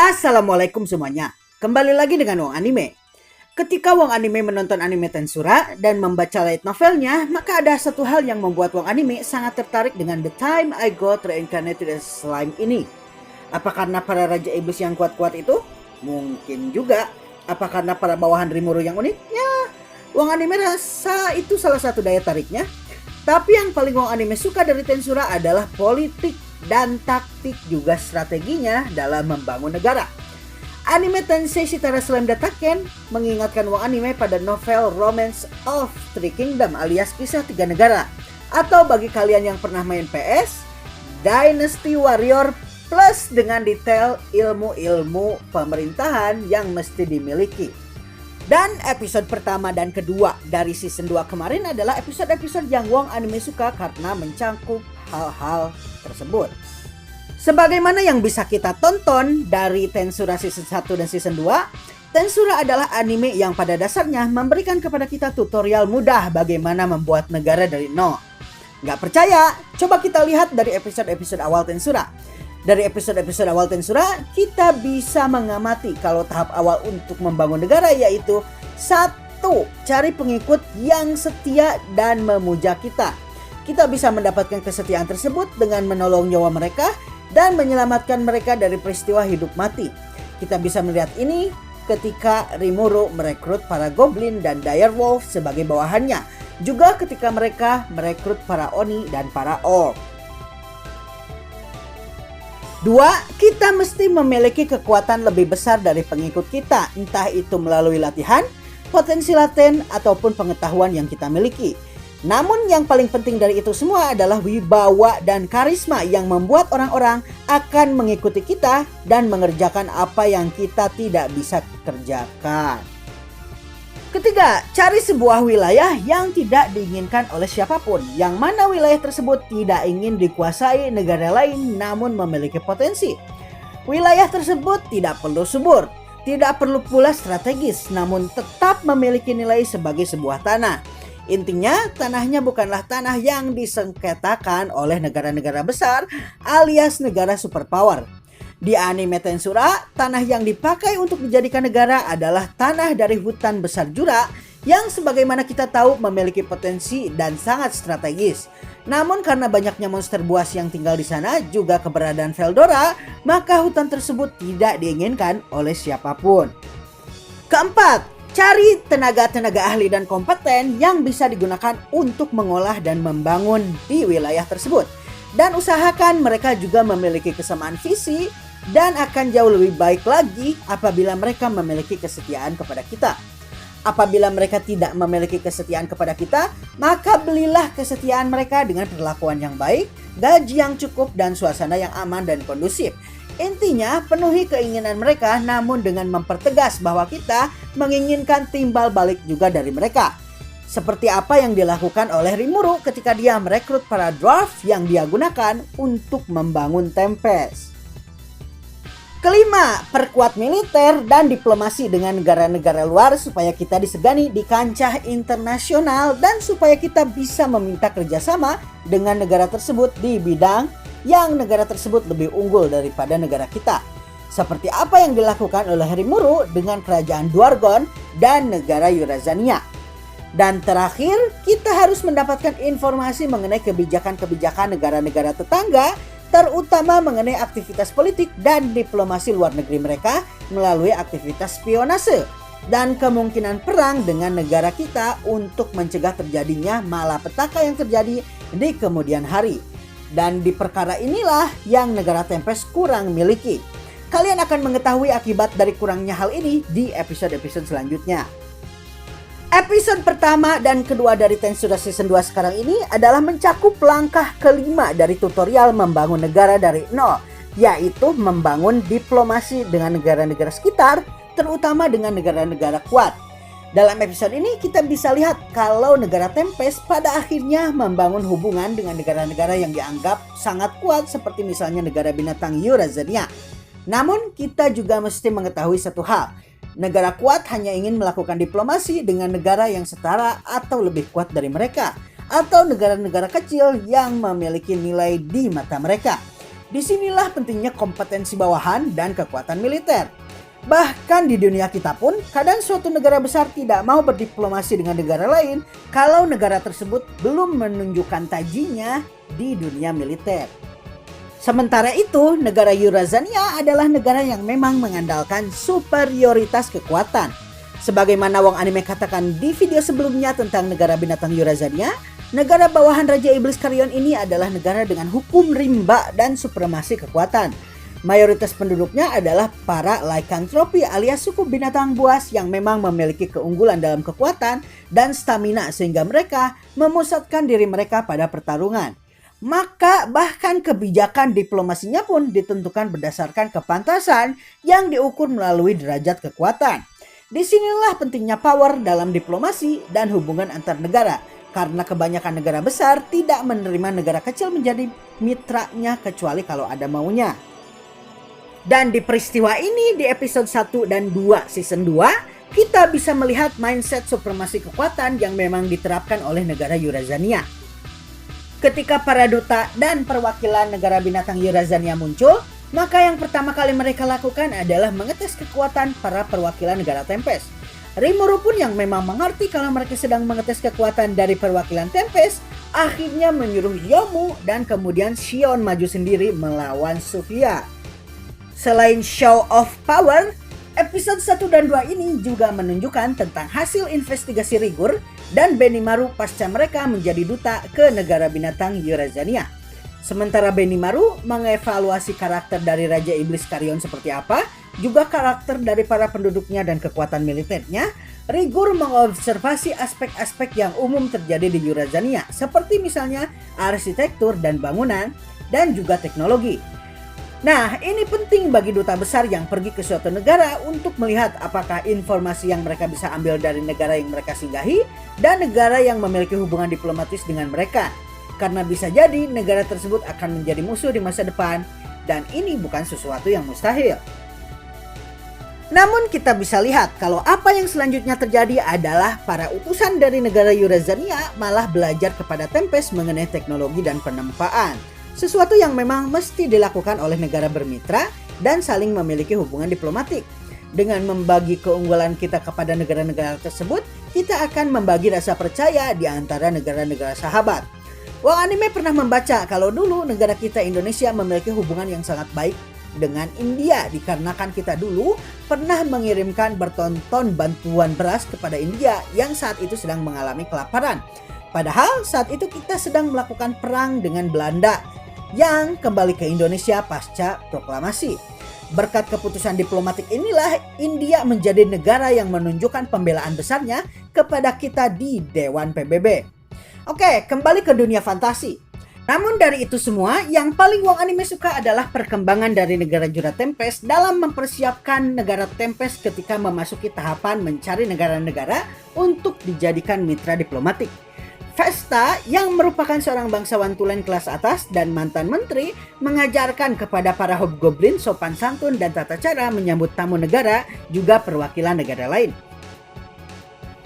Assalamualaikum semuanya. Kembali lagi dengan Wong Anime. Ketika Wong Anime menonton anime Tensura dan membaca light novelnya, maka ada satu hal yang membuat Wong Anime sangat tertarik dengan The Time I Got Reincarnated as Slime ini. Apa karena para raja iblis yang kuat-kuat itu? Mungkin juga. Apa karena para bawahan Rimuru yang unik? Ya, Wong Anime rasa itu salah satu daya tariknya. Tapi yang paling Wong Anime suka dari Tensura adalah politik dan taktik juga strateginya dalam membangun negara. Anime Tensei Shitara Slime Dataken mengingatkan Wong Anime pada novel Romance of Three Kingdom alias kisah tiga negara. Atau bagi kalian yang pernah main PS, Dynasty Warrior plus dengan detail ilmu-ilmu pemerintahan yang mesti dimiliki. Dan episode pertama dan kedua dari season 2 kemarin adalah episode-episode yang Wong Anime suka karena mencangkup hal-hal tersebut. Sebagaimana yang bisa kita tonton dari Tensura season 1 dan season 2, Tensura adalah anime yang pada dasarnya memberikan kepada kita tutorial mudah bagaimana membuat negara dari nol. Nggak percaya? Coba kita lihat dari episode-episode awal Tensura. Dari episode-episode awal Tensura, kita bisa mengamati kalau tahap awal untuk membangun negara yaitu 1. Cari pengikut yang setia dan memuja kita. Kita bisa mendapatkan kesetiaan tersebut dengan menolong nyawa mereka dan menyelamatkan mereka dari peristiwa hidup mati. Kita bisa melihat ini ketika Rimuru merekrut para goblin dan direwolf sebagai bawahannya. Juga ketika mereka merekrut para oni dan para orc. 2. Kita mesti memiliki kekuatan lebih besar dari pengikut kita, entah itu melalui latihan, potensi laten, ataupun pengetahuan yang kita miliki. Namun yang paling penting dari itu semua adalah wibawa dan karisma yang membuat orang-orang akan mengikuti kita dan mengerjakan apa yang kita tidak bisa kerjakan. 3. Cari sebuah wilayah yang tidak diinginkan oleh siapapun, yang mana wilayah tersebut tidak ingin dikuasai negara lain namun memiliki potensi. Wilayah tersebut tidak perlu subur, tidak perlu pula strategis, namun tetap memiliki nilai sebagai sebuah tanah. Intinya, tanahnya bukanlah tanah yang disengketakan oleh negara-negara besar alias negara superpower. Di anime Tensura, tanah yang dipakai untuk dijadikan negara adalah tanah dari hutan besar Jura yang sebagaimana kita tahu memiliki potensi dan sangat strategis. Namun karena banyaknya monster buas yang tinggal di sana juga keberadaan Veldora, maka hutan tersebut tidak diinginkan oleh siapapun. 4. Cari tenaga-tenaga ahli dan kompeten yang bisa digunakan untuk mengolah dan membangun di wilayah tersebut. Dan usahakan mereka juga memiliki kesamaan visi dan akan jauh lebih baik lagi apabila mereka memiliki kesetiaan kepada kita. Apabila mereka tidak memiliki kesetiaan kepada kita, maka belilah kesetiaan mereka dengan perlakuan yang baik, gaji yang cukup, dan suasana yang aman dan kondusif. Intinya, penuhi keinginan mereka namun dengan mempertegas bahwa kita menginginkan timbal balik juga dari mereka. Seperti apa yang dilakukan oleh Rimuru ketika dia merekrut para dwarf yang dia gunakan untuk membangun Tempest. 5. Perkuat militer dan diplomasi dengan negara-negara luar supaya kita disegani di kancah internasional dan supaya kita bisa meminta kerjasama dengan negara tersebut di bidang yang negara tersebut lebih unggul daripada negara kita. Seperti apa yang dilakukan oleh Rimuru dengan kerajaan Dwargon dan negara Yurazania. Dan terakhir, kita harus mendapatkan informasi mengenai kebijakan-kebijakan negara-negara tetangga, terutama mengenai aktivitas politik dan diplomasi luar negeri mereka melalui aktivitas spionase dan kemungkinan perang dengan negara kita untuk mencegah terjadinya malapetaka yang terjadi di kemudian hari. Dan di perkara inilah yang negara Tempest kurang miliki. Kalian akan mengetahui akibat dari kurangnya hal ini di episode-episode selanjutnya. Episode pertama dan kedua dari Tensura Season 2 sekarang ini adalah mencakup langkah kelima dari tutorial membangun negara dari nol, yaitu membangun diplomasi dengan negara-negara sekitar, terutama dengan negara-negara kuat. Dalam episode ini kita bisa lihat kalau negara Tempest pada akhirnya membangun hubungan dengan negara-negara yang dianggap sangat kuat seperti misalnya negara binatang Yurazania. Namun kita juga mesti mengetahui satu hal. Negara kuat hanya ingin melakukan diplomasi dengan negara yang setara atau lebih kuat dari mereka, atau negara-negara kecil yang memiliki nilai di mata mereka. Disinilah pentingnya kompetensi bawahan dan kekuatan militer. Bahkan di dunia kita pun, kadang suatu negara besar tidak mau berdiplomasi dengan negara lain kalau negara tersebut belum menunjukkan tajinya di dunia militer. Sementara itu, negara Eurazania adalah negara yang memang mengandalkan superioritas kekuatan. Sebagaimana Wong Anime katakan di video sebelumnya tentang negara binatang Eurazania, negara bawahan Raja Iblis Carrion ini adalah negara dengan hukum rimba dan supremasi kekuatan. Mayoritas penduduknya adalah para lycanthropi alias suku binatang buas yang memang memiliki keunggulan dalam kekuatan dan stamina sehingga mereka memusatkan diri mereka pada pertarungan. Maka bahkan kebijakan diplomasinya pun ditentukan berdasarkan kepantasan yang diukur melalui derajat kekuatan. Disinilah pentingnya power dalam diplomasi dan hubungan antar negara. Karena kebanyakan negara besar tidak menerima negara kecil menjadi mitranya kecuali kalau ada maunya. Dan di peristiwa ini di episode 1 dan 2 season 2, kita bisa melihat mindset supremasi kekuatan yang memang diterapkan oleh negara Eurazania. Ketika para duta dan perwakilan negara binatang Eurazania muncul, maka yang pertama kali mereka lakukan adalah mengetes kekuatan para perwakilan negara Tempest. Rimuru pun yang memang mengerti kalau mereka sedang mengetes kekuatan dari perwakilan Tempest, akhirnya menyuruh Yomu dan kemudian Shion maju sendiri melawan Sofia. Selain show of power, episode 1 dan 2 ini juga menunjukkan tentang hasil investigasi Rigur dan Benimaru pasca mereka menjadi duta ke negara binatang Eurazania. Sementara Benimaru mengevaluasi karakter dari Raja Iblis Carrion seperti apa, juga karakter dari para penduduknya dan kekuatan militernya, Rigur mengobservasi aspek-aspek yang umum terjadi di Eurazania, seperti misalnya arsitektur dan bangunan, dan juga teknologi. Nah, ini penting bagi duta besar yang pergi ke suatu negara untuk melihat apakah informasi yang mereka bisa ambil dari negara yang mereka singgahi dan negara yang memiliki hubungan diplomatis dengan mereka. Karena bisa jadi negara tersebut akan menjadi musuh di masa depan dan ini bukan sesuatu yang mustahil. Namun kita bisa lihat kalau apa yang selanjutnya terjadi adalah para utusan dari negara Eurazania malah belajar kepada Tempest mengenai teknologi dan penempaan. Sesuatu yang memang mesti dilakukan oleh negara bermitra dan saling memiliki hubungan diplomatik. Dengan membagi keunggulan kita kepada negara-negara tersebut, kita akan membagi rasa percaya di antara negara-negara sahabat. Wong Anime pernah membaca kalau dulu negara kita Indonesia memiliki hubungan yang sangat baik dengan India dikarenakan kita dulu pernah mengirimkan bertonton bantuan beras kepada India yang saat itu sedang mengalami kelaparan. Padahal saat itu kita sedang melakukan perang dengan Belanda yang kembali ke Indonesia pasca proklamasi. Berkat keputusan diplomatik inilah India menjadi negara yang menunjukkan pembelaan besarnya kepada kita di Dewan PBB. Oke, kembali ke dunia fantasi. Namun dari itu semua, yang paling Wong Anime suka adalah perkembangan dari negara Jura Tempest dalam mempersiapkan negara Tempest ketika memasuki tahapan mencari negara-negara untuk dijadikan mitra diplomatik. Vesta yang merupakan seorang bangsawan tulen kelas atas dan mantan menteri mengajarkan kepada para hobgoblin sopan santun dan tata cara menyambut tamu negara juga perwakilan negara lain.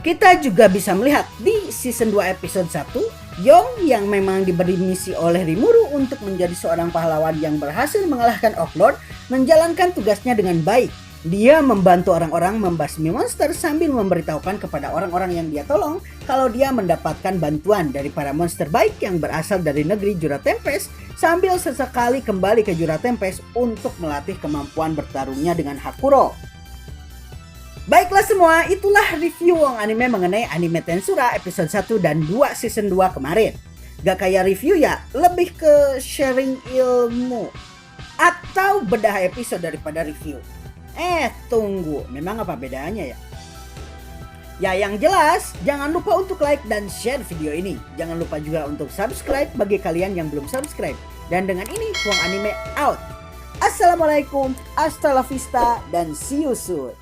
Kita juga bisa melihat di season 2 episode 1, Yong yang memang diberi misi oleh Rimuru untuk menjadi seorang pahlawan yang berhasil mengalahkan Oaklord menjalankan tugasnya dengan baik. Dia membantu orang-orang membasmi monster sambil memberitahukan kepada orang-orang yang dia tolong kalau dia mendapatkan bantuan dari para monster baik yang berasal dari negeri Jura Tempest sambil sesekali kembali ke Jura Tempest untuk melatih kemampuan bertarungnya dengan Hakuro. Baiklah semua, itulah review Wong Anime mengenai anime Tensura episode 1 dan 2 season 2 kemarin. Gak kayak review ya, lebih ke sharing ilmu atau bedah episode daripada review. Tunggu, memang apa bedanya ya? Ya yang jelas, jangan lupa untuk like dan share video ini. Jangan lupa juga untuk subscribe bagi kalian yang belum subscribe. Dan dengan ini, Wong Anime out. Assalamualaikum, hasta la vista, dan see you soon.